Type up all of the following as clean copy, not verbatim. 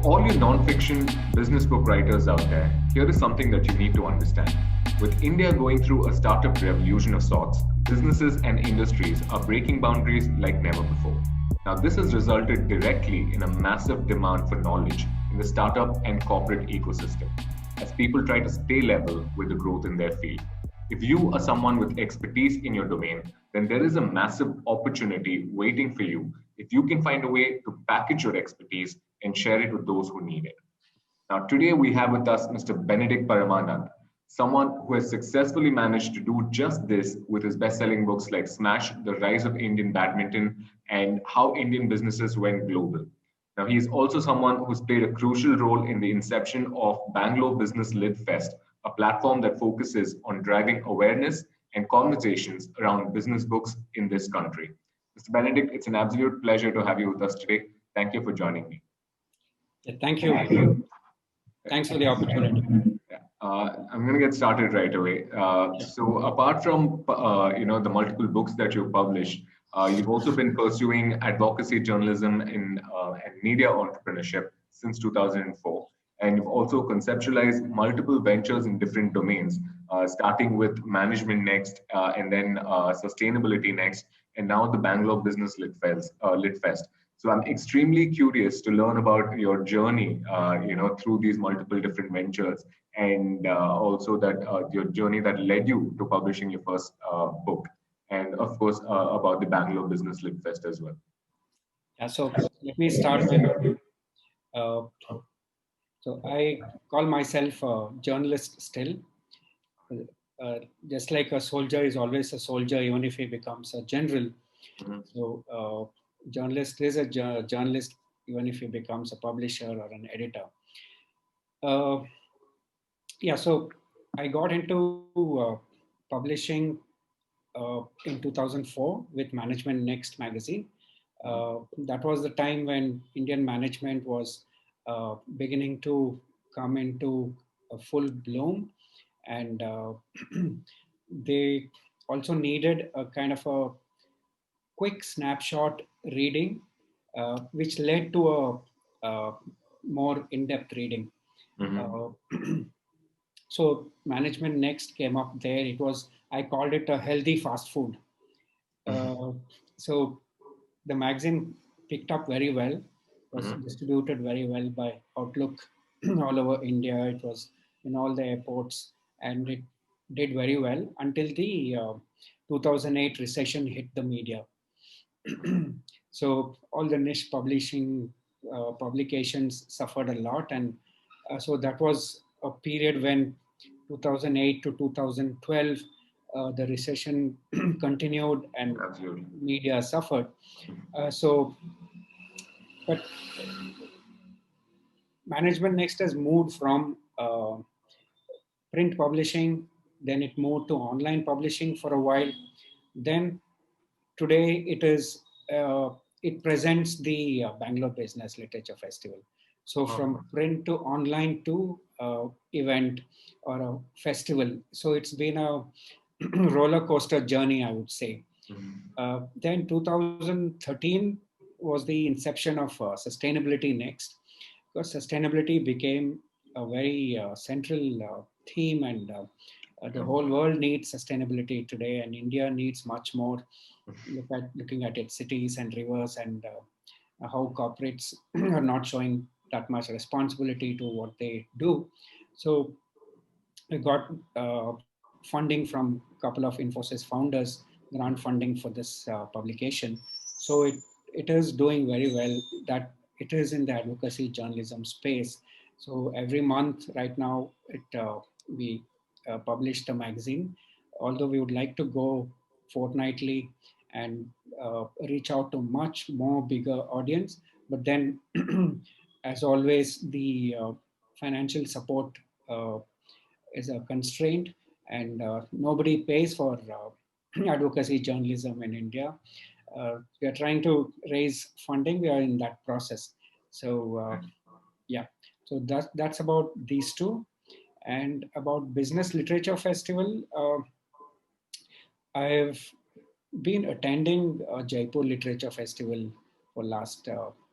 all you non-fiction business book writers out there, here is something that you need to understand. With India going through a startup revolution of sorts, businesses and industries are breaking boundaries like never before. Now, this has resulted directly in a massive demand for knowledge in the startup and corporate ecosystem as people try to stay level with the growth in their field. If you are someone with expertise in your domain, then there is a massive opportunity waiting for you if you can find a way to package your expertise and share it with those who need it. Now, today we have with us Mr. Benedict Paramanand, someone who has successfully managed to do just this with his best-selling books like Smash, The Rise of Indian Badminton, and How Indian Businesses Went Global. Now, he is also someone who's played a crucial role in the inception of Bangalore Business Lit Fest, a platform that focuses on driving awareness and conversations around business books in this country. Mr. Benedict, it's an absolute pleasure to have you with us today. Thank you for joining me. Yeah, thank you. Thanks for the opportunity. I'm going to get started right away. So, apart from the multiple books that you've published, you've also been pursuing advocacy journalism and media entrepreneurship since 2004, and you've also conceptualized multiple ventures in different domains, starting with management next, and then sustainability next, and now the Bangalore Business Lit Fest. So I'm extremely curious to learn about your journey, through these multiple different ventures, and also that your journey that led you to publishing your first book, and of course about the Bangalore Business Lit Fest as well. Yeah, so let me start with. So I call myself a journalist still. Just like a soldier is always a soldier, even if he becomes a general. Mm-hmm. So journalist is a journalist, even if he becomes a publisher or an editor. So I got into publishing in 2004 with Management Next magazine. That was the time when Indian management was beginning to come into a full bloom, and they also needed a kind of a quick snapshot reading, which led to a more in-depth reading. Mm-hmm. So Management Next came up there. I called it a healthy fast food. So the magazine picked up very well, was distributed very well by Outlook all over India. It was in all the airports, and it did very well until the 2008 recession hit the media. So all the niche publications suffered a lot, and so that was a period when 2008 to 2012 the recession continued and Absolutely. Media suffered. But Management Next has moved from print publishing, then it moved to online publishing for a while. Then today it presents the Bangalore Business Literature Festival. So from print to online to event or a festival. So it's been a roller coaster journey, I would say. Mm-hmm. Then 2013 was the inception of Sustainability Next, because sustainability became a very central theme, and the whole world needs sustainability today, and India needs much more. Looking at its cities and rivers, and how corporates are not showing that much responsibility to what they do. So I got funding from a couple of Infosys founders, grant funding for this publication. So it is doing very well. That it is in the advocacy journalism space. So every month right now we publish the magazine, although we would like to go fortnightly and reach out to much more bigger audience. But then, as always, the financial support is a constraint, and nobody pays for advocacy journalism in India. We are trying to raise funding. We are in that process. So so that's about these two. And about Business Literature Festival, I've been attending a Jaipur Literature Festival for last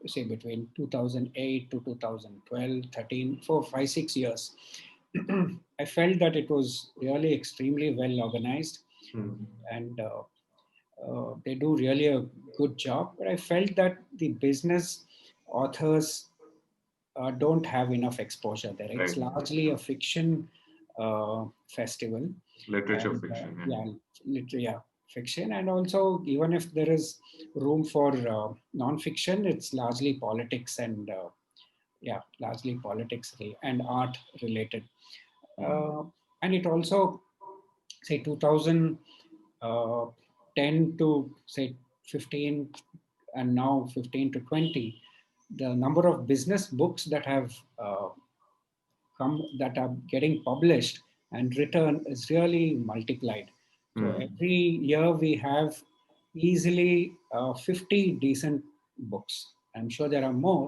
say between 2008 to 2012, 13, for 5, 6 years. I felt that it was really extremely well organized, Mm. and they do really a good job. But I felt that the business authors don't have enough exposure there. It's Right. largely a fiction festival, Literature and fiction. Yeah. yeah, yeah, fiction, and also even if there is room for non-fiction, it's largely politics and yeah, largely politics and art related. Mm. Uh, and it also, say, 2010 to say 15, and now 15 to 20, the number of business books that have come that are getting published and written is really multiplied. So Mm. every year we have easily 50 decent books. I'm sure there are more,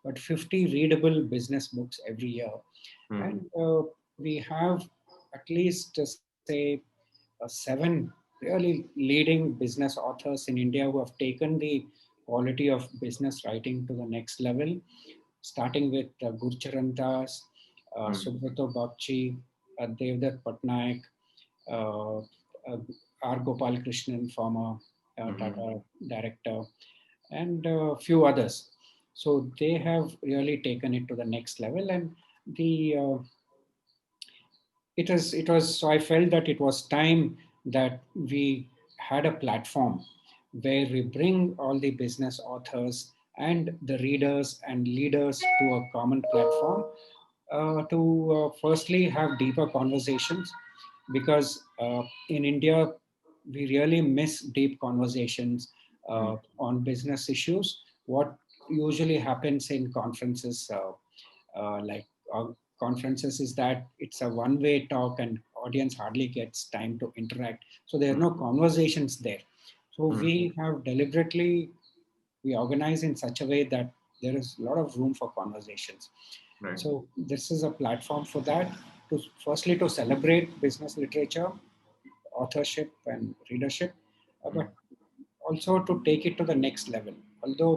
but 50 readable business books every year. And Mm. we have at least, say, seven really leading business authors in India who have taken the quality of business writing to the next level, starting with Gurcharan Das, Mm. Subrato Bagchi, Devdutt Patnaik, uh, R. Gopal Krishnan, former Mm. Tata director, and a few others. So they have really taken it to the next level, and the it was so I felt that it was time that we had a platform where we bring all the business authors and the readers and leaders to a common platform to firstly have deeper conversations, because in India we really miss deep conversations Mm. on business issues. What usually happens in conferences, like uh, conferences, is that it's a one-way talk and audience hardly gets time to interact. So there are no conversations there. So Mm. we have deliberately we organize in such a way that there is a lot of room for conversations. Right. So this is a platform for that. To firstly to celebrate business literature, authorship, and readership, but Mm. also to take it to the next level. Although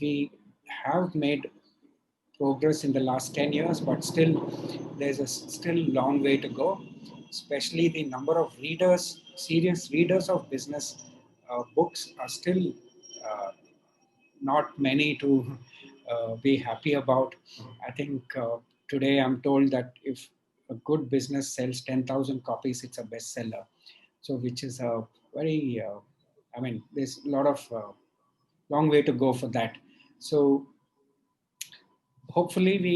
we have made progress in the last 10 years, but still there's a still long way to go, especially the number of readers, serious readers of business books are still uh, not many to be happy about. I think today I'm told that if a good business sells 10,000 copies, it's a bestseller. So, which is a very, I mean, there's a lot of long way to go for that. So, hopefully, we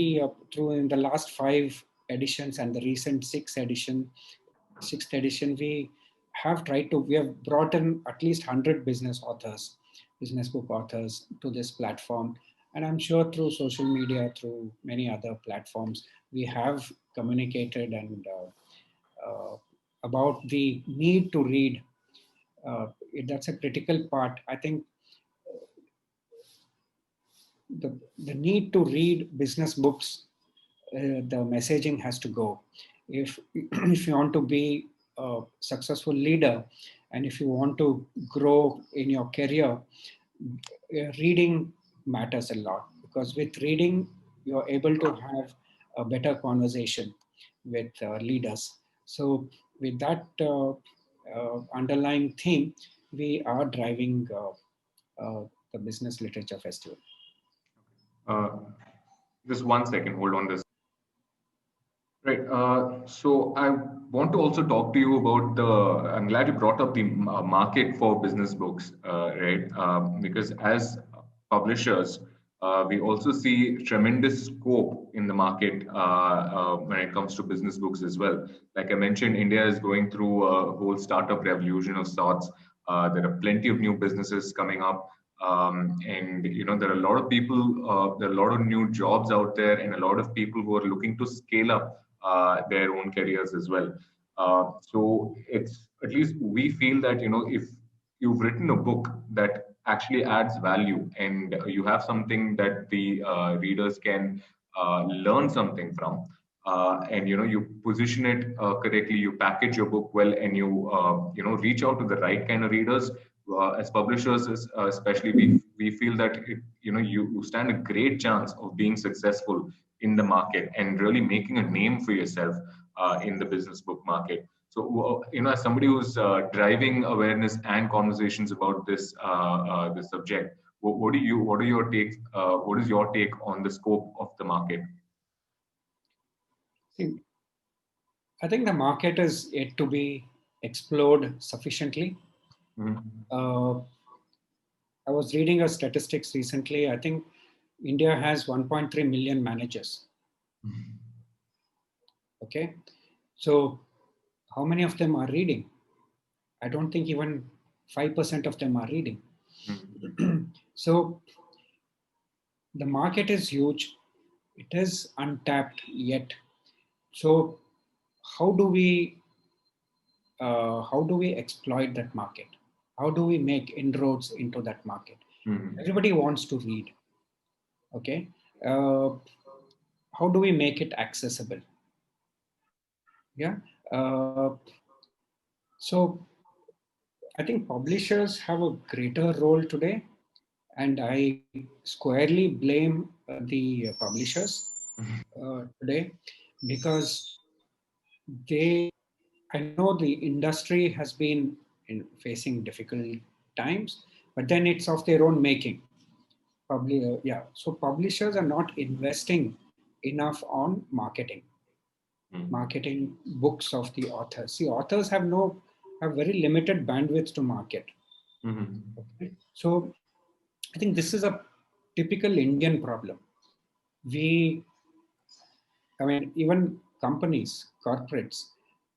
through in the last 5 editions and the recent sixth edition, we have brought in at least 100 business book authors to this platform. And I'm sure through social media, through many other platforms, we have communicated and about the need to read. That's a critical part. I think the need to read business books, the messaging has to go. If if you want to be a successful leader, and if you want to grow in your career, reading matters a lot, because with reading you're able to have a better conversation with leaders. So with that underlying theme, we are driving the business literature festival. Uh, just 1 second. Hold on this. Right. So I want to also talk to you about the. I'm glad you brought up the market for business books, right? Because as publishers, we also see tremendous scope in the market when it comes to business books as well. Like I mentioned, India is going through a whole startup revolution of sorts. There are plenty of new businesses coming up. And there are a lot of people, there are a lot of new jobs out there, and a lot of people who are looking to scale up their own careers as well. So it's at least we feel that if you've written a book that actually adds value and you have something that the readers can learn something from, and you position it correctly, you package your book well, and you reach out to the right kind of readers. as publishers, especially, we feel that you stand a great chance of being successful in the market and really making a name for yourself in the business book market. So, as somebody who's driving awareness and conversations about this subject, what are your takes? What is your take on the scope of the market? See, I think the market is yet to be explored sufficiently. Mhm. Uh, I was reading a statistics recently. I think India has 1.3 million managers. Okay. So how many of them are reading? I don't think even 5% of them are reading. Mhm. So the market is huge. It is untapped yet. So how do we exploit that market? How do we make inroads into that market? Mhm. Everybody wants to read. Okay. Uh, how do we make it accessible? Yeah. Uh, so I think publishers have a greater role today, and I squarely blame the publishers today because they. I know the industry has been facing difficult times, but then it's of their own making. Yeah. So publishers are not investing enough on Mhm. marketing books of the authors. See, authors have very limited bandwidth to market. Mhm. Okay? So I think this is a typical Indian problem. We, I mean, even companies, corporates,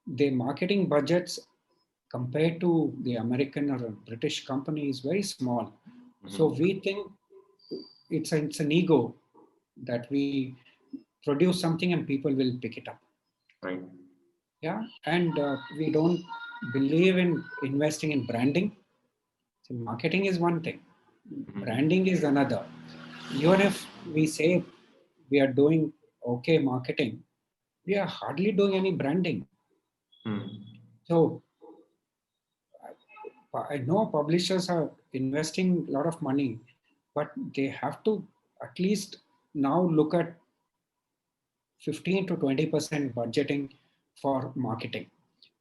their marketing budgets compared to the American or a British company is very small. So Mhm. we think it's an ego that we produce something and people will pick it up. Right. Yeah, and we don't believe in investing in branding. So marketing is one thing, Mhm. branding is another. Even if we say we are doing okay marketing, we are hardly doing any branding. Mhm. So I know publishers are investing a lot of money, but they have to at least now look at 15 to 20% budgeting for marketing.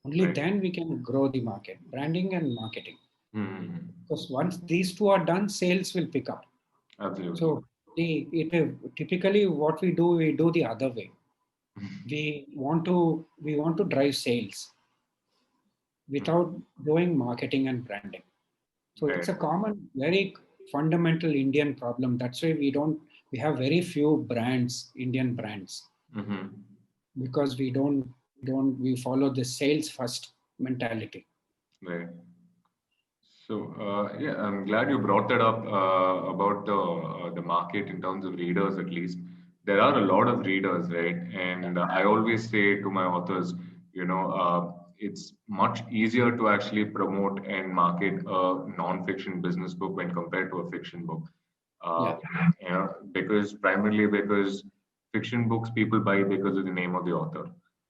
Only Right. then we can grow the market, branding and marketing. Mhm. Because once these two are done, sales will pick up. Absolutely. So typically what we do the other way. We want to drive sales Mhm. without doing marketing and branding. So it's Right. a common, very fundamental Indian problem. That's why we have very few brands, Indian brands, Mhm. because we follow the sales first mentality. Right. So, yeah, I'm glad you brought that up about the market in terms of readers. At least there are a lot of readers, right? Yeah. And I always say to my authors, it's much easier to actually promote and market a non-fiction business book when compared to a fiction book. Uh, Yeah. because primarily because fiction books people buy because of the name of the author,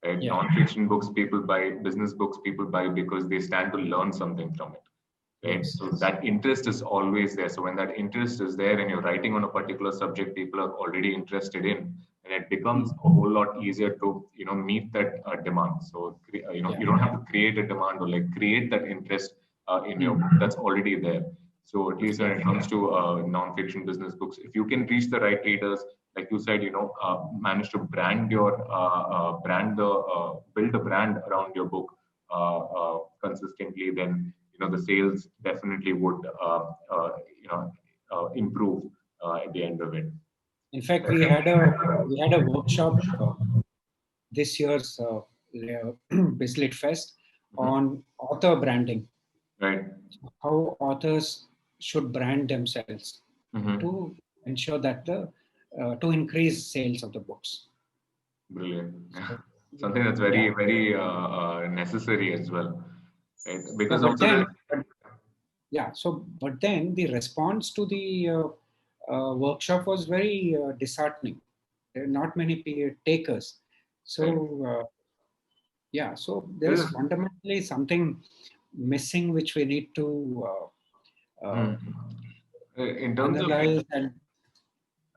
right? Yeah. Non-fiction books people buy, business books people buy because they stand to learn something from it, right? Yes. So that interest is always there. So when that interest is there and you're writing on a particular subject people are already interested in, and it becomes Mm. a whole lot easier to meet that demand. So Yeah. you don't have to create a demand or like create that interest in your Mm. book that's already there. So at least when Yeah. it comes to non-fiction business books, if you can reach the right readers, like you said, manage to build a brand around your book consistently, then the sales definitely would improve at the end of it. In fact, we had a workshop this year's Bizlit Fest Mhm. on author branding, Right. how authors should brand themselves Hmm. to ensure that the to increase sales of the books. Brilliant. So, Something that's yeah, very necessary as well, right? yeah, Because also but then the response to the workshop was very disheartening. There are not many takers. right. So yeah, so It there is is. fundamentally something missing which we need to uh, In terms of analyze and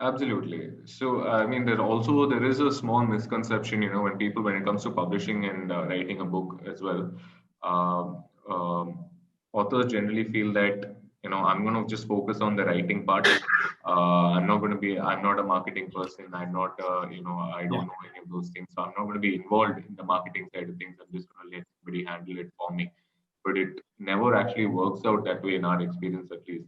absolutely. So, I mean, there is a small misconception, when people when it comes to publishing and writing a book as well. Um, um, Authors generally feel that I'm going to just focus on the writing part. I'm not a marketing person. I'm not, I yeah. don't know any of those things. So I'm not going to be involved in the marketing side of things. I'm just going to let somebody handle it for me. But it never actually works out that way in our experience, at least,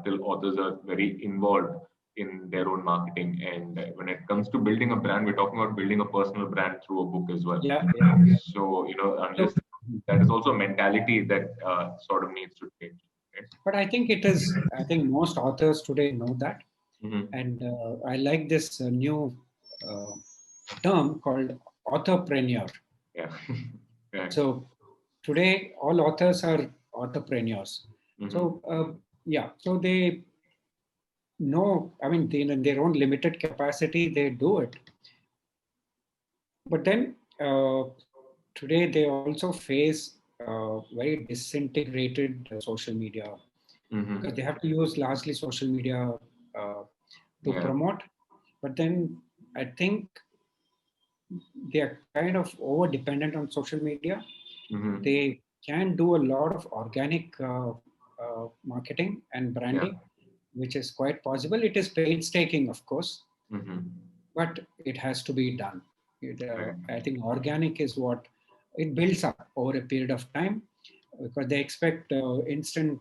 till authors are very involved in their own marketing. And when it comes to building a brand, we're talking about building a personal brand through a book as well. Yeah, yeah, yeah. So, So, unless that is also a mentality that sort of needs to change. Right? but I think it is. I think most authors today know that, Mm-hmm. and I like this new uh, term called authorpreneur. Yeah. Yeah. So today, all authors are entrepreneurs. Mm-hmm. So yeah, so they know. I mean, in their own limited capacity, they do it. But then today, they also face very disintegrated social media because they Mm-hmm. have to use largely social media uh, to Yeah. promote. But then I think they are kind of over dependent on social media. Mm-hmm. They can do a lot of organic marketing and Yeah. branding, which is quite possible. It is painstaking, of course, Mm-hmm. but it has to be done. Right. I think organic is what it builds up over a period of time because they expect instant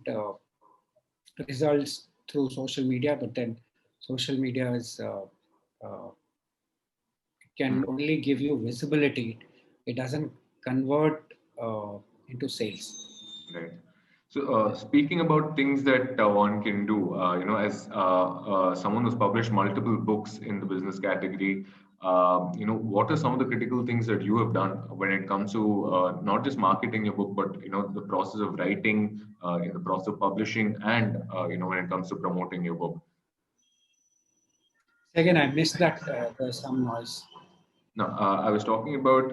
results through social media, but then social media is uh, can Mm-hmm. only give you visibility. It doesn't convert into sales. Right. So, speaking about things that one can do, as someone who's published multiple books in the business category, what are some of the critical things that you have done when it comes to not just marketing your book, but the process of writing, in the process of publishing, and when it comes to promoting your book? Again, I missed that. There's some noise. No, I was talking about,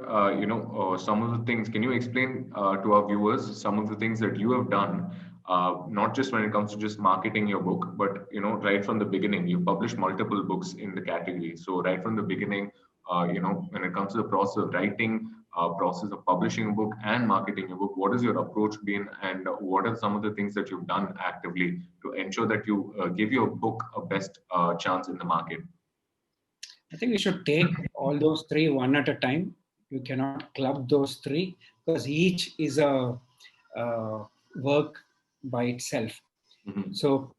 some of the things. Can you explain to our viewers some of the things that you have done, not just when it comes to just marketing your book, but right from the beginning. You published multiple books in the category, so right from the beginning, when it comes to the process of writing, process of publishing a book and marketing a book, what has your approach been, and what are some of the things that you've done actively to ensure that you give your book a best chance in the market? I think we should take all those three one at a time. You cannot club those three because each is a work by itself. Hmm. So,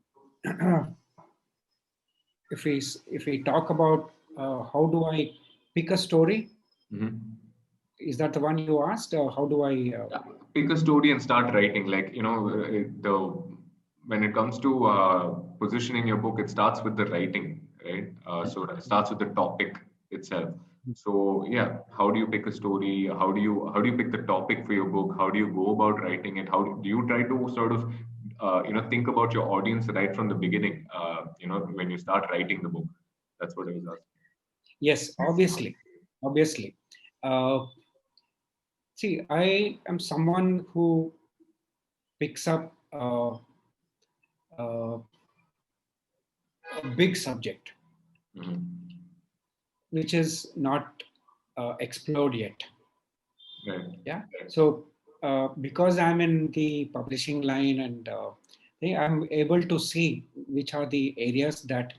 if we talk about how do I pick a story, Hmm. is that the one you asked? How do I? Pick a story and start writing. Like the when it comes to positioning your book, it starts with the writing, right? So it starts with the topic itself. So yeah, how do you pick a story? How do you pick the topic for your book? How do you go about writing it? How do you try to sort of think about your audience right from the beginning, when you start writing the book? That's what I was asking. Yes, obviously, obviously. Uh, See, I am someone who picks up uh, a big subject, Hmm. which is not explored yet. Right. Yeah. So, because I'm in the publishing line and I'm able to see which are the areas that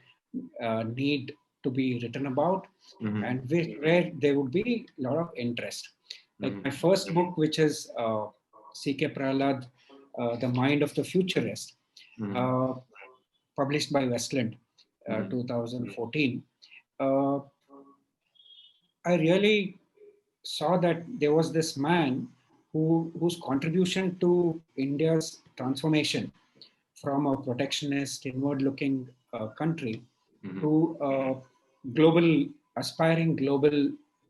need to be written about and Hmm. where there would be a lot of interest. Like my Hmm. first book, which is C.K. Prahlad, The Mind of the Futurist, Hmm. uh, published by Westland, Hmm. 2014. Uh, I really saw that there was this man whose contribution to India's transformation from a protectionist, inward-looking country Hmm. to a global, aspiring global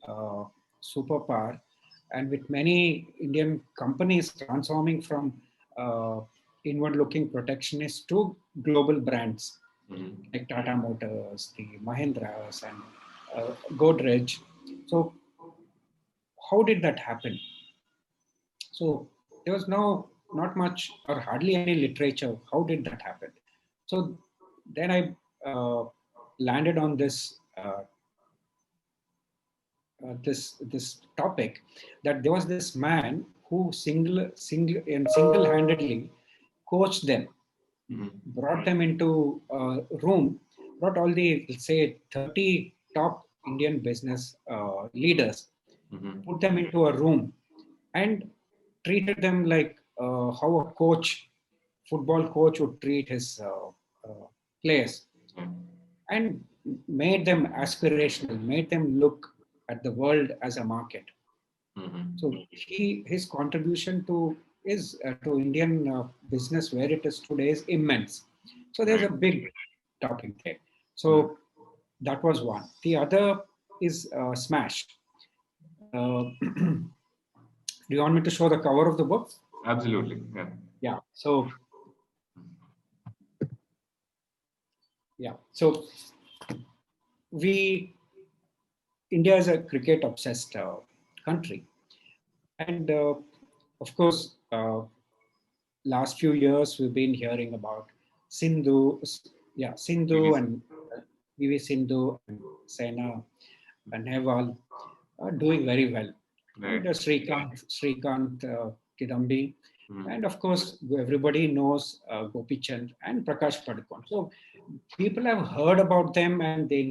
uh, superpower, and with many Indian companies transforming from uh, inward-looking protectionists to global brands Hmm. like Tata Motors, the Mahindras, and Godrej. So how did that happen? So there was no. not much or hardly any literature. How did that happen? So then I landed on this topic, that there was this man who single-handedly coached them, brought them into a room, brought all the, let's say, 30 top Indian business leaders, put them into a room and treated them like how a coach, football coach would treat his players, and made them aspirational, made them look at the world as a market. So his contribution to Indian business where it is today is immense. So there's a Right. big topic there. Mm. So that was one. The other is Smash. Do you want me to show the cover of the book? Absolutely. Yeah. Yeah. So we India is a cricket obsessed country, and of course, last few years we've been hearing about Sindhu, Sindhu Please. and PV Sindhu and Saina Nehwal are doing very well, Right. and Srikant Kidambi, Mm. and of course everybody knows Gopi Chand and Prakash Padukone. So people have heard about them, and they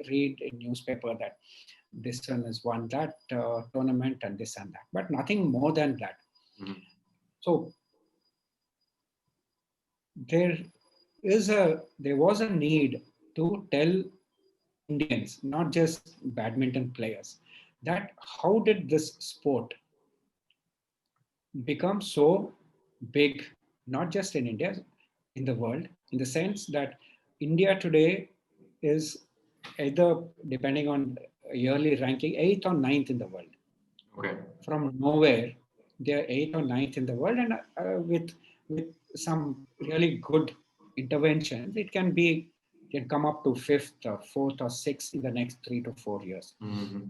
read in newspaper that this one has won that tournament and this and that, but nothing more than that. Mm. So there there was a need to tell Indians, not just badminton players, that how did this sport become so big, not just in India, in the world, in the sense that India today is either, depending on yearly ranking, eighth or ninth in the world. Okay. From nowhere, they are eighth or ninth in the world, and with some really good interventions, can come up to fifth or fourth or sixth in the next 3 to 4 years. Mm-hmm.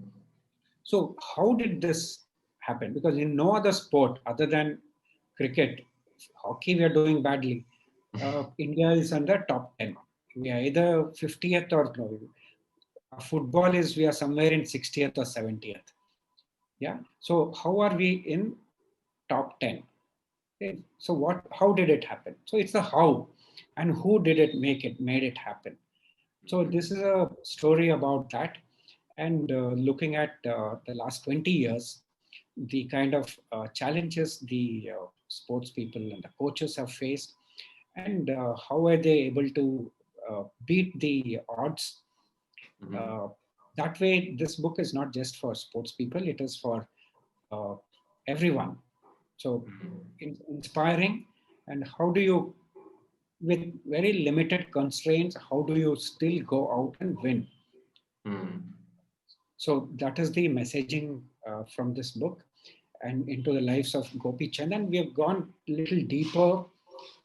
So how did this happen? Because in no other sport other than cricket, hockey we are doing badly. India is under top 10. We are either 50th or no. Football is we are somewhere in 60th or 70th. Yeah. So how are we in top 10? Okay. So how did it happen? So it's the how, and who did it made it happen. So this is a story about that, and looking at the last 20 years, the kind of challenges the sports people and the coaches have faced, and how are they able to beat the odds. Mm-hmm. Uh, that way, this book is not just for sports people; it is for uh, everyone. So inspiring, and how do you, with very limited constraints, how do you still go out and win? Mm-hmm. So that is the messaging from this book and into the lives of Gopi Chand. And we have gone a little deeper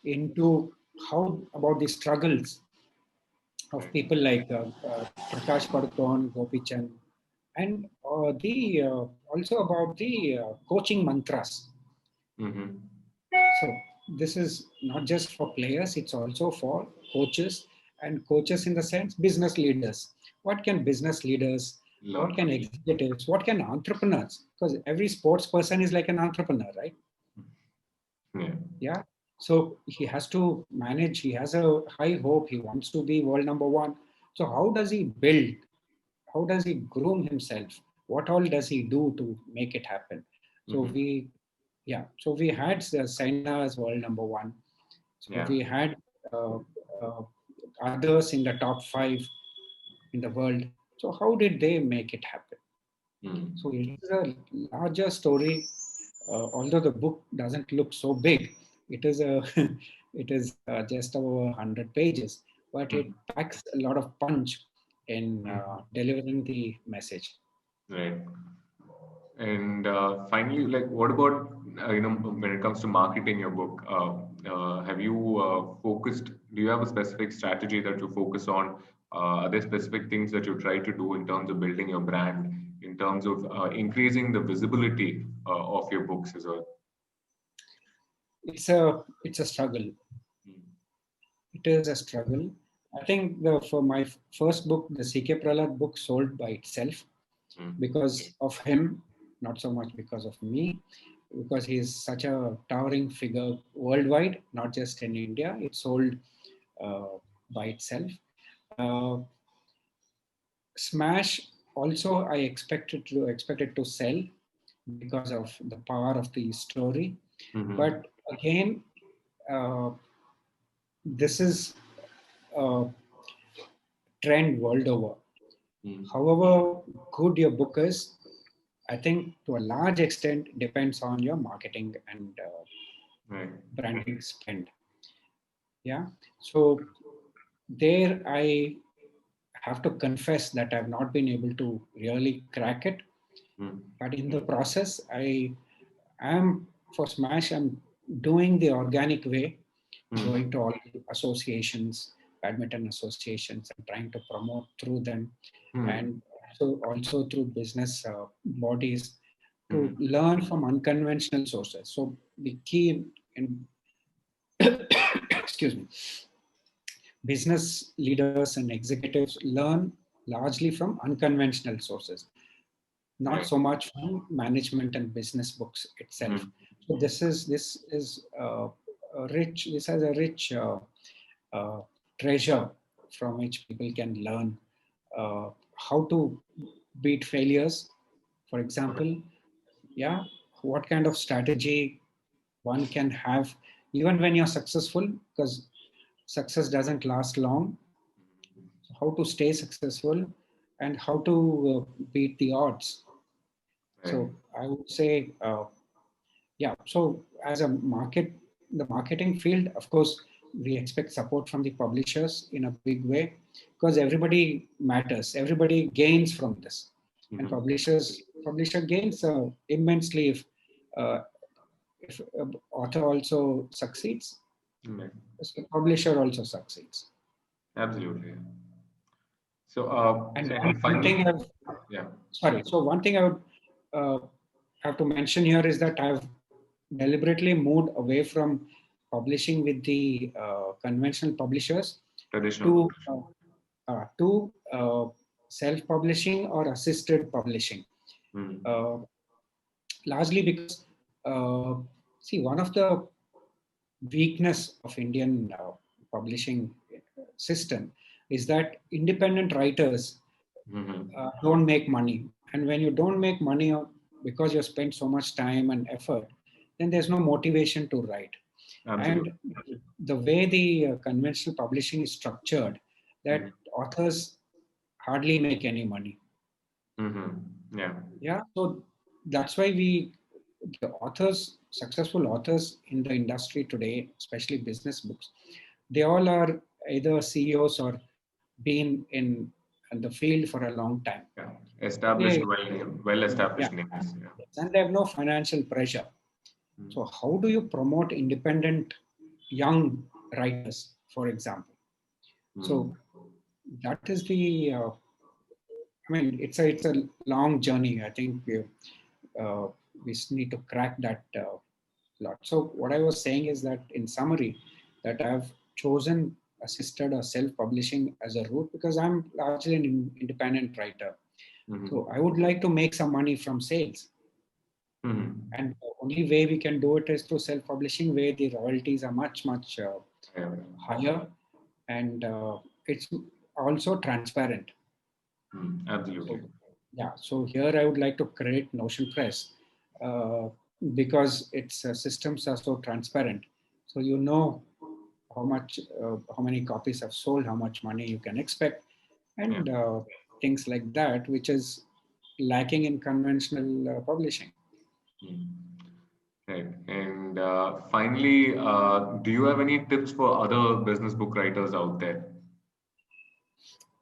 into how about the struggles of Right. people like Prakash Padukone, Gopi Chand, and the also about the coaching mantras. Mm-hmm. So this is not just for players, it's also for coaches, and coaches in the sense business leaders. What can business leaders, what Learn can from. executives, what can entrepreneurs? Because every sports person is like an entrepreneur, right? Yeah. Yeah. So he has to manage, he has a high hope, he wants to be world number one. So how does he build? How does he groom himself? What all does he do to make it happen? So Mm-hmm. we had Saina as world number one. So Yeah. we had uh, uh, others in the top five in the world. So how did they make it happen? Mm. So it is a larger story. Although the book doesn't look so big, it is a it is just over 100 pages, but it Mm. packs a lot of punch in Mm. delivering the message. Right. And finally, like, what about when it comes to marketing your book? Have you focused? Do you have a specific strategy that you focus on? Are there specific things that you try to do in terms of building your brand, in terms of increasing the visibility of your books as well? it's a struggle. Mm. It is a struggle. I think for my first book, the CK Prahlad book, sold by itself Mm. because of him, not so much because of me, because he is such a towering figure worldwide, not just in India. It sold uh, by itself. Uh, Smash also I expected to sell because of the power of the story, Mm-hmm. but again, uh, this is a trend world over. Mm. However good your book is, I think to a large extent depends on your marketing and Right. branding spend. Yeah. So there I have to confess that I've not been able to really crack it. Mm. But in the process, I am for Smash, I'm doing the organic way, Mm. going to all the associations, badminton associations, and trying to promote through them, Mm. and also through business bodies to Mm. learn from unconventional sources. So the key in excuse me, business leaders and executives learn largely from unconventional sources, not Right. so much from management and business books itself. Mm. So this is a rich. This has a rich uh, treasure from which people can learn how to beat failures. For example, yeah, what kind of strategy one can have even when you're successful, because success doesn't last long. So how to stay successful and how to beat the odds. Right. So I would say, yeah. So as a the marketing field, of course, we expect support from the publishers in a big way because everybody matters. Everybody gains from this, and Mm-hmm. publisher gains immensely uh, if author also succeeds, Right. the publisher also succeeds. Absolutely. And one Finally, thing I've yeah. sorry. So one thing I would uh, have to mention here is that I've deliberately moved away from publishing with the conventional publishers Traditional to publishing. self-publishing or assisted publishing. Mm. Uh, Largely because, uh, see, one of the weakness of Indian publishing system is that independent writers Mm-hmm. don't make money. And when you don't make money because you spend so much time and effort, then there's no motivation to write. Absolutely. And the way the conventional publishing is structured, that Mm-hmm. authors hardly make any money. Mm-hmm. Yeah. Yeah, so that's why the authors, successful authors in the industry today, especially business books, they all are either CEOs or been in the field for a long time. Yeah. Established, They, well yeah, established names. Yeah. and they have no financial pressure. Mm. So how do you promote independent young writers, for example? Mm. So that is the I mean, it's a long journey. I think uh, we need to crack that lot. So what I was saying is that, in summary, that I've chosen assisted or self-publishing as a route because I'm largely an independent writer. Mm-hmm. So I would like to make some money from sales, Mm-hmm. and the only way we can do it is through self-publishing, where the royalties are much Yeah. higher, and it's also transparent. Absolutely. So, yeah, so here I would like to create Notion Press uh, because its systems are so transparent. So you know how many copies have sold, how much money you can expect, Yeah. and things like that, which is lacking in conventional publishing. Mm. Right. And finally, do you have any tips for other business book writers out there?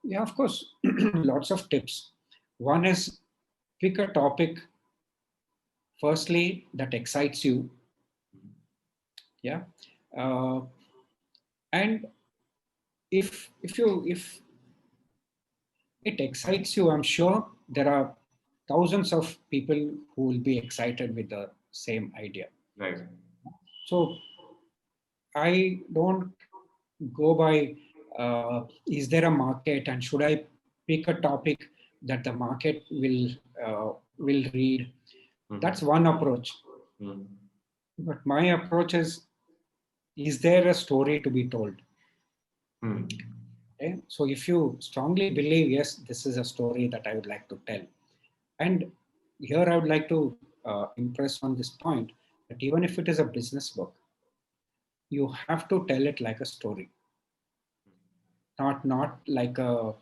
Yeah, of course, lots of tips. One is pick a topic, firstly, that excites you. Yeah. Uh, and if it excites you, I'm sure there are thousands of people who will be excited with the same idea. Right. So I don't go by is there a market and should I pick a topic that the market will read. That's Mm-hmm. one approach. Mm-hmm. But my approach is there a story to be told? Mm-hmm. Okay? So if you strongly believe, yes, this is a story that I would like to tell. And here I would like to impress on this point that even if it is a business book, you have to tell it like a story, not like a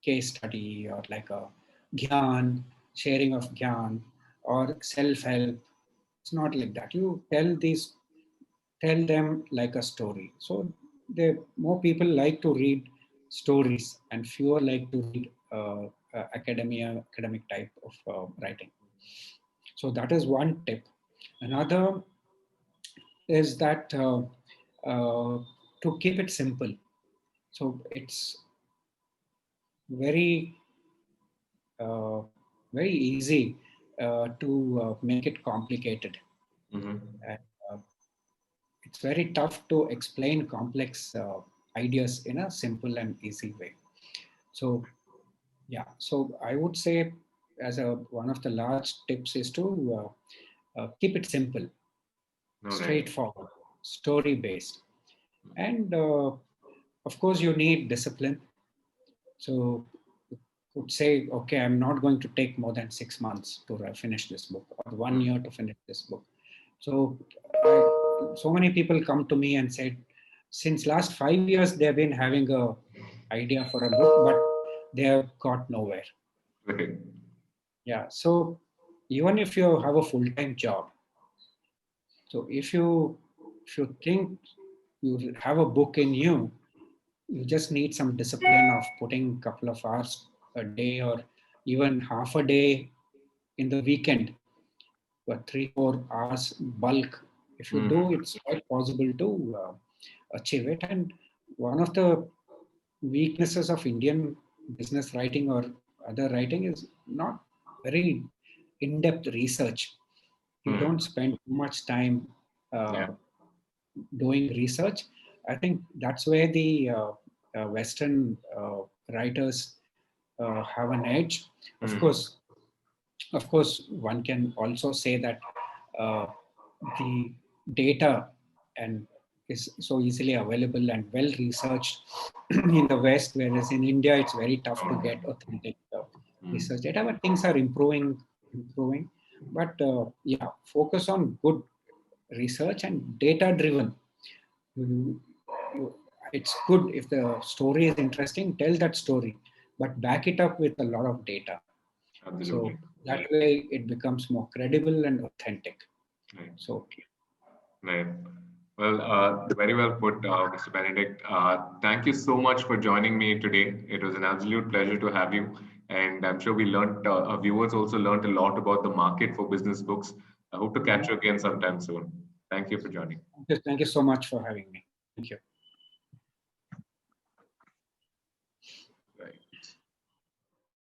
case study or like a gyan, sharing of gyan or self-help. It's not like that. You tell them like a story. So the more people like to read stories and fewer like to read academic type of writing. So that is one tip. Another is that to keep it simple. So it's very uh, very easy to make it complicated. Mm-hmm. And, it's very tough to explain complex ideas in a simple and easy way. So yeah, so I would say as a one of the large tips is to keep it simple, All right. straightforward, story based, and of course you need discipline. So you could say, okay, I'm not going to take more than 6 months to finish this book or 1 year to finish this book. So so many people come to me and said, since last 5 years they've been having a idea for a book, but they have got nowhere. Right. Yeah. So even if you have a full-time job, so if you think you have a book in you, you just need some discipline of putting a couple of hours a day or even half a day in the weekend, but 3 4 hours bulk. If you do, Mm-hmm. it's quite possible to achieve it. And one of the weaknesses of Indian business writing or other writing is not very in-depth research. You don't Mm. spend too much time Yeah. uh, doing research. I think that's where the Western writers have an edge. Of Mm. course, of course, one can also say that uh, the data and is so easily available and well researched in the West, whereas in India it's very tough to get authentic Mm. research data. But things are improving. But yeah, focus on good research and data driven. You, it's good if the story is interesting, tell that story, but back it up with a lot of data. So Absolutely. that way it becomes more credible and authentic. Right. So Right. Well, very well put, Mr. Benedict. Thank you so much for joining me today. It was an absolute pleasure to have you. And I'm sure we learned, our viewers also learned a lot about the market for business books. I hope to catch you again sometime soon. Thank you for joining. thank you so much for having me. Thank you.